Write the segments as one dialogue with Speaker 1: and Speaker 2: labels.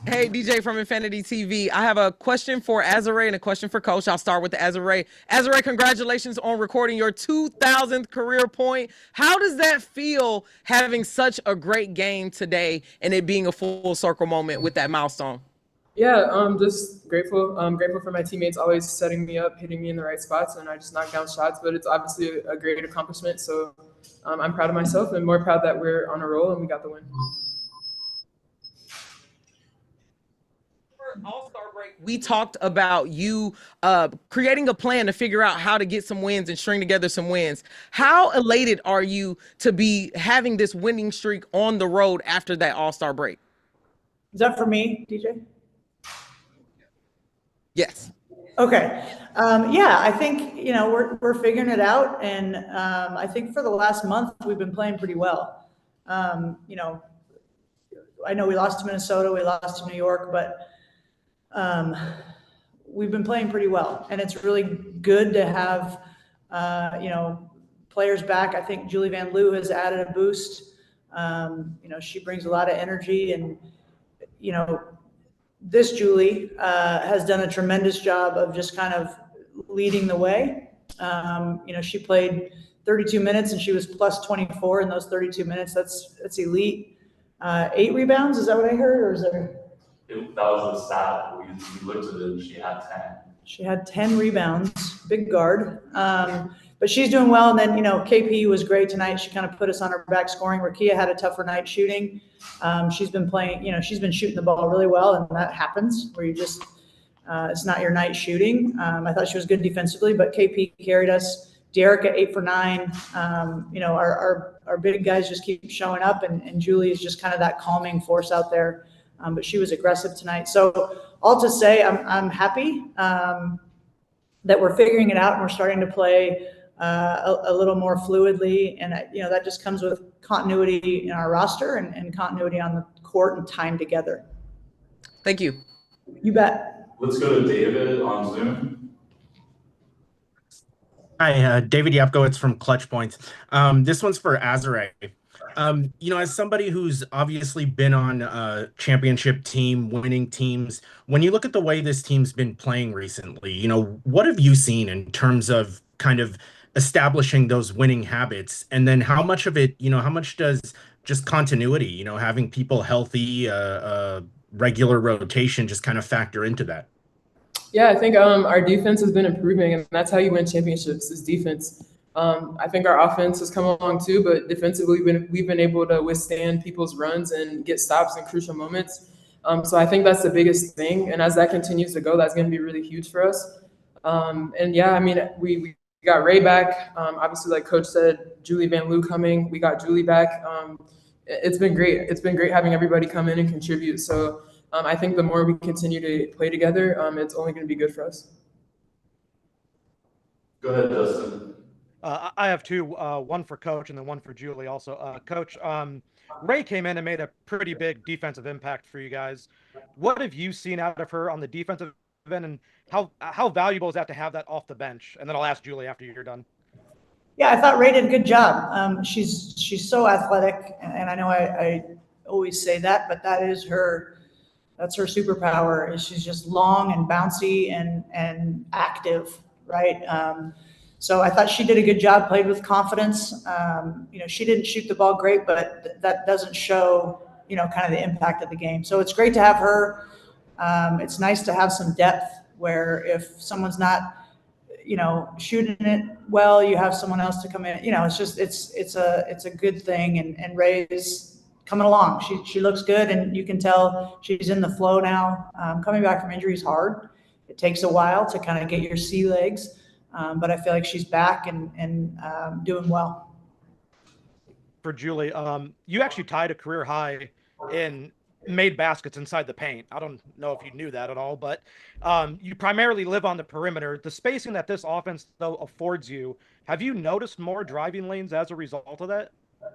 Speaker 1: Hey, DJ from Infinity TV. I have a question for Azurá and a question for Coach. I'll start with the Azurá. Azurá, congratulations on recording your 2,000th career point. How does that feel having such a great game today and it being a full circle moment with that milestone?
Speaker 2: Yeah, just grateful. I'm grateful for my teammates always setting me up, hitting me in the right spots, and I just knock down shots. But it's obviously a great accomplishment. So I'm proud of myself and more proud that we're on a roll and we got the win.
Speaker 1: All-Star break, we talked about you creating a plan to figure out how to get some wins and string together some wins. How elated are you to be having this winning streak on the road after that All-Star break?
Speaker 3: Is that for me, DJ?
Speaker 1: Yes.
Speaker 3: Okay. Yeah, I think, we're figuring it out. And I think for the last month, we've been playing pretty well. I know we lost to Minnesota, we lost to New York, but we've been playing pretty well. And it's really good to have, players back. I think Julie Van Loo has added a boost. She brings a lot of energy and, this Julie has done a tremendous job of just kind of leading the way. She played 32 minutes and she was plus 24 in those 32 minutes. That's elite. 8 rebounds, is that what I heard, or is there?
Speaker 4: That was the stat. We looked at it and she had 10.
Speaker 3: She had 10 rebounds, big guard. But she's doing well. And then, KP was great tonight. She kind of put us on her back scoring. Rakia had a tougher night shooting. She's been playing, she's been shooting the ball really well. And that happens where you just, it's not your night shooting. I thought she was good defensively, but KP carried us. Derek at 8 for 9. Our big guys just keep showing up, and Julie is just kind of that calming force out there. But she was aggressive tonight. So all to say, I'm happy that we're figuring it out and we're starting to play a little more fluidly. And, that just comes with continuity in our roster and continuity on the court and time together.
Speaker 1: Thank you.
Speaker 3: You bet.
Speaker 4: Let's go to David on Zoom.
Speaker 5: Hi, David Yapkowitz from Clutch Points. This one's for Azurá. As somebody who's obviously been on a championship team, winning teams, when you look at the way this team's been playing recently, what have you seen in terms of kind of establishing those winning habits? And then how much of it, how much does just continuity, having people healthy, regular rotation just kind of factor into that?
Speaker 2: Yeah, I think our defense has been improving, and that's how you win championships is defense. I think our offense has come along too, but defensively we've been able to withstand people's runs and get stops in crucial moments. So I think that's the biggest thing. And as that continues to go, that's going to be really huge for us. And yeah, I mean, we got Ray back. Obviously, like Coach said, Julie Van Loo coming. We got Julie back. It's been great. It's been great having everybody come in and contribute. So I think the more we continue to play together, it's only going to be good for us.
Speaker 4: Go ahead, Dustin.
Speaker 6: I have two, one for Coach and then one for Julie also. Coach, Ray came in and made a pretty big defensive impact for you guys. What have you seen out of her on the defensive end, and how valuable is that to have that off the bench? And then I'll ask Julie after you're done.
Speaker 3: Yeah, I thought Ray did a good job. She's so athletic, and I know I always say that, but that's her superpower. Is she's just long and bouncy and active, right? So I thought she did a good job, played with confidence. She didn't shoot the ball great, but that doesn't show, kind of the impact of the game. So it's great to have her. It's nice to have some depth where if someone's not, shooting it well, you have someone else to come in. It's a good thing. And Ray's coming along. She looks good, and you can tell she's in the flow now. Coming back from injury is hard. It takes a while to kind of get your sea legs. But I feel like she's back and doing well.
Speaker 6: For Julie, you actually tied a career high in made baskets inside the paint. I don't know if you knew that at all, but you primarily live on the perimeter. The spacing that this offense, though, affords you, have you noticed more driving lanes as a result of that?
Speaker 2: I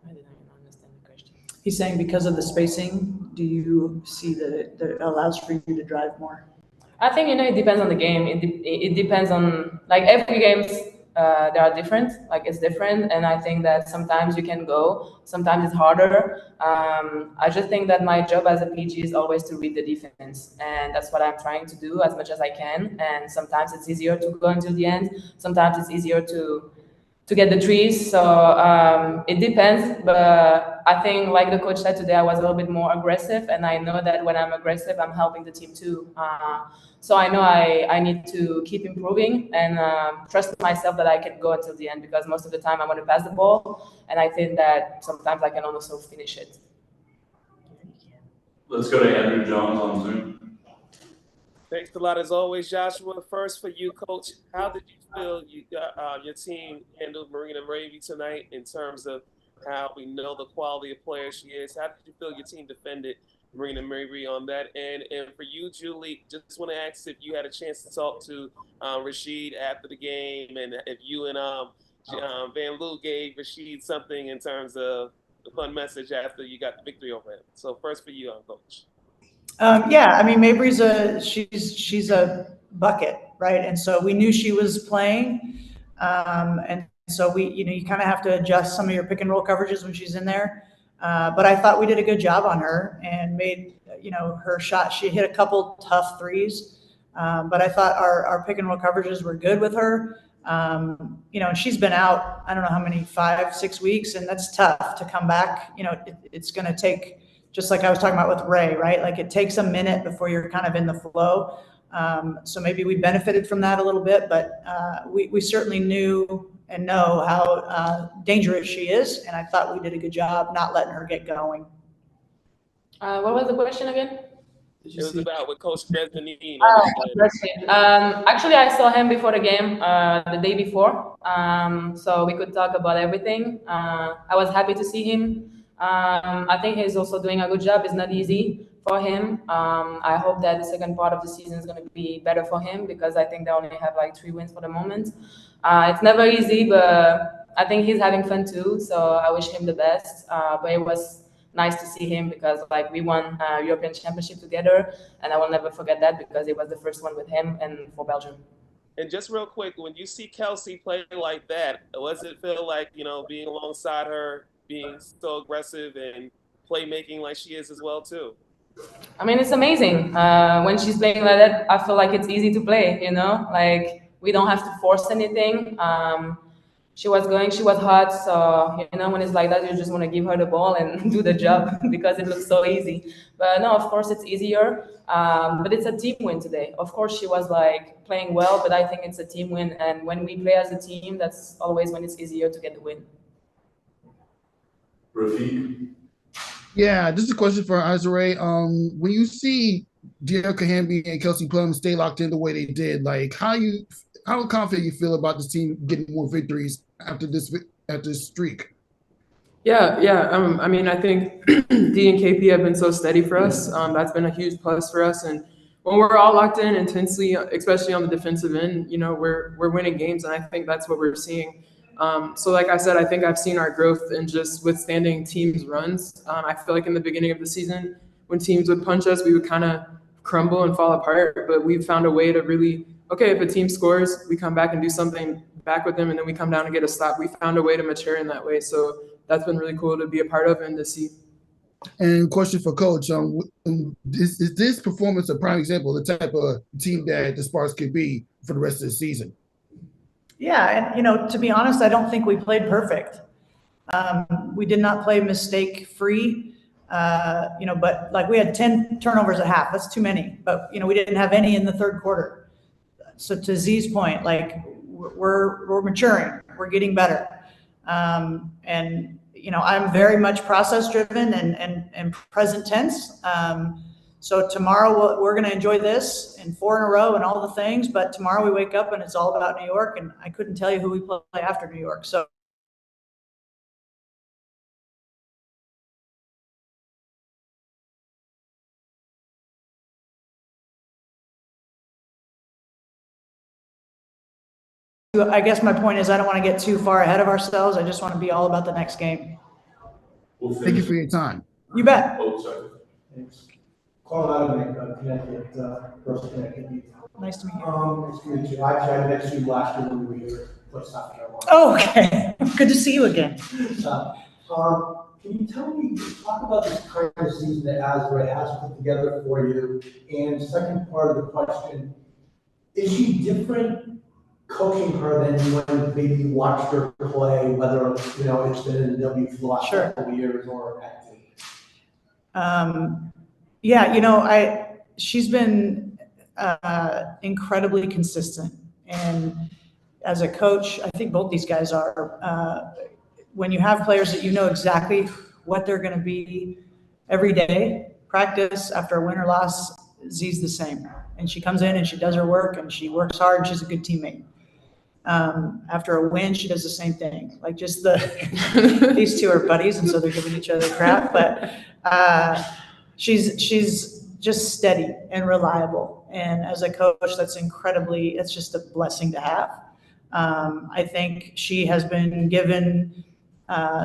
Speaker 2: didn't even understand the question.
Speaker 3: He's saying because of the spacing, do you see that it allows for you to drive more?
Speaker 7: I think, it depends on the game. It depends on, like, every game they are different. Like it's different, and I think that sometimes you can go, sometimes it's harder. I just think that my job as a PG is always to read the defense, and that's what I'm trying to do as much as I can. And sometimes it's easier to go until the end. Sometimes it's easier to get the trees. So it depends. But I think, like the coach said today, I was a little bit more aggressive, and I know that when I'm aggressive, I'm helping the team too. So I know I need to keep improving and trust myself that I can go until the end, because most of the time I want to pass the ball, and I think that sometimes I can also finish it.
Speaker 4: Let's go to Andrew Jones on Zoom.
Speaker 8: Thanks a lot as always, Joshua. First for you, Coach, how did you feel your team handled Marina Mravy tonight in terms of how we know the quality of player she is? How did you feel your team defended Marina Mravy on that end? And for you, Julie, just want to ask if you had a chance to talk to Rashid after the game, and if you and Van Loo gave Rashid something in terms of the fun message after you got the victory over him. So first for you, Coach.
Speaker 3: Yeah, I mean, Mabry's she's a bucket, right? And so we knew she was playing, and so you kind of have to adjust some of your pick and roll coverages when she's in there. But I thought we did a good job on her and made her shot. She hit a couple tough threes, but I thought our pick and roll coverages were good with her. And she's been out, I don't know how many, 5-6 weeks, and that's tough to come back. It's going to take. Just like I was talking about with Ray, right? Like it takes a minute before you're kind of in the flow. So maybe we benefited from that a little bit, but we certainly knew and know how dangerous she is. And I thought we did a good job not letting her get going.
Speaker 7: What was the question again?
Speaker 8: It was about with Coach Desmondine.
Speaker 7: Actually, I saw him before the game, the day before. So we could talk about everything. I was happy to see him. I think he's also doing a good job. It's not easy for him. I hope that the second part of the season is going to be better for him, because I think they only have like 3 wins for the moment. It's never easy, but I think he's having fun too. So I wish him the best. But it was nice to see him, because like we won European Championship together, and I will never forget that, because it was the first one with him and for Belgium.
Speaker 8: And just real quick, when you see Kelsey play like that, does it feel like, being alongside her, being so aggressive and playmaking like she is as well too?
Speaker 7: I mean, it's amazing. When she's playing like that, I feel like it's easy to play, like we don't have to force anything. She was hot. So, when it's like that, you just want to give her the ball and do the job because it looks so easy. But no, of course it's easier. But it's a team win today. Of course, she was like playing well, but I think it's a team win. And when we play as a team, that's always when it's easier to get the win.
Speaker 4: Rafiq.
Speaker 9: Yeah, this is a question for Azurá. When you see Dearica Hamby and Kelsey Plum stay locked in the way they did, like how confident you feel about this team getting more victories after this streak?
Speaker 2: Yeah. I mean, I think D and KP have been so steady for us. That's been a huge plus for us. And when we're all locked in intensely, especially on the defensive end, we're winning games, and I think that's what we're seeing. So like I said, I think I've seen our growth in just withstanding teams' runs. I feel like in the beginning of the season, when teams would punch us, we would kind of crumble and fall apart. But we've found a way to really, if a team scores, we come back and do something back with them, and then we come down and get a stop. We found a way to mature in that way. So that's been really cool to be a part of and to see.
Speaker 9: And question for Coach, is this performance a prime example of the type of team that the Sparks could be for the rest of the season?
Speaker 3: Yeah, and to be honest, I don't think we played perfect. We did not play mistake-free, but like we had 10 turnovers at half. That's too many. But we didn't have any in the third quarter. So to Z's point, like we're maturing, we're getting better, and I'm very much process-driven and present tense. So tomorrow we're going to enjoy this and 4 in a row and all the things, but tomorrow we wake up and it's all about New York, and I couldn't tell you who we play after New York. So I guess my point is I don't want to get too far ahead of ourselves. I just want to be all about the next game.
Speaker 9: Thank you for your time.
Speaker 3: You bet.
Speaker 4: Oh, sorry.
Speaker 10: Thanks. Colorado, Connecticut, Connecticut.
Speaker 3: Nice to meet you.
Speaker 10: Nice to meet you. Actually, I met you last year when we were here. for South Carolina.
Speaker 3: Oh, okay. Good to see you again.
Speaker 10: Can you talk about this kind of season that Azurá has put together for you? And second part of the question, is she different coaching her than when maybe you watched her play, whether, you know, it's been in the W for the last
Speaker 3: Sure.
Speaker 10: couple of years or at two?
Speaker 3: Yeah, you know, she's been incredibly consistent. And as a coach, I think both these guys are. When you have players that you know exactly what they're going to be every day, practice after a win or loss, Z's the same. And she comes in and she does her work and she works hard and she's a good teammate. After a win, she does the same thing. Like just these two are buddies, and so they're giving each other crap. But she's just steady and reliable. And as a coach, it's just a blessing to have. I think she has been given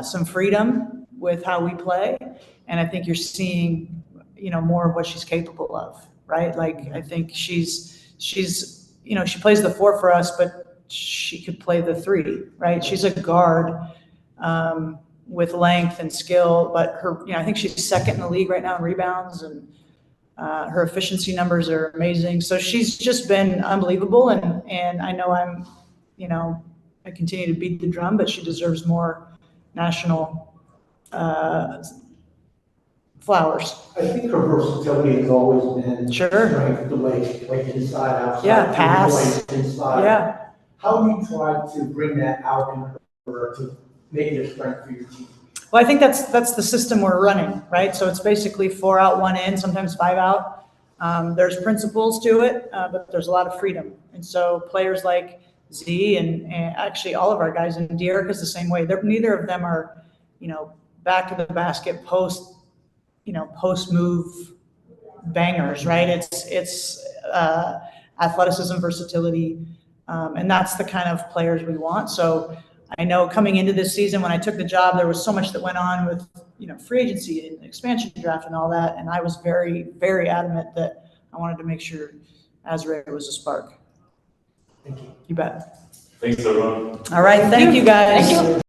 Speaker 3: some freedom with how we play, and I think you're seeing, you know, more of what she's capable of, right? Like I think she's you know, she plays the 4 for us, but she could play the 3, right? She's a guard with length and skill, but her, you know, I think she's second in the league right now in rebounds, and her efficiency numbers are amazing. So she's just been unbelievable, and I know you know, I continue to beat the drum, but she deserves more national flowers.
Speaker 10: I think her versatility has always been
Speaker 3: Sure.
Speaker 10: strength, the way, like inside, outside.
Speaker 3: Yeah, pass.
Speaker 10: Inside.
Speaker 3: Yeah.
Speaker 10: How do you try to bring that out in her to make it a strength for your team?
Speaker 3: Well, I think that's the system we're running, right? So it's basically 4 out, 1 in, sometimes 5 out. There's principles to it, but there's a lot of freedom. And so players like Z and actually all of our guys, and De'Erica's the same way. Neither of them are, you know, back to the basket post move bangers, right? It's athleticism, versatility, and that's the kind of players we want. So I know coming into this season, when I took the job, there was so much that went on with, you know, free agency and expansion draft and all that, and I was very, very adamant that I wanted to make sure Azurá was a spark.
Speaker 10: Thank you.
Speaker 3: You bet.
Speaker 4: Thanks, everyone.
Speaker 3: All right, thank you guys.
Speaker 7: Thank you.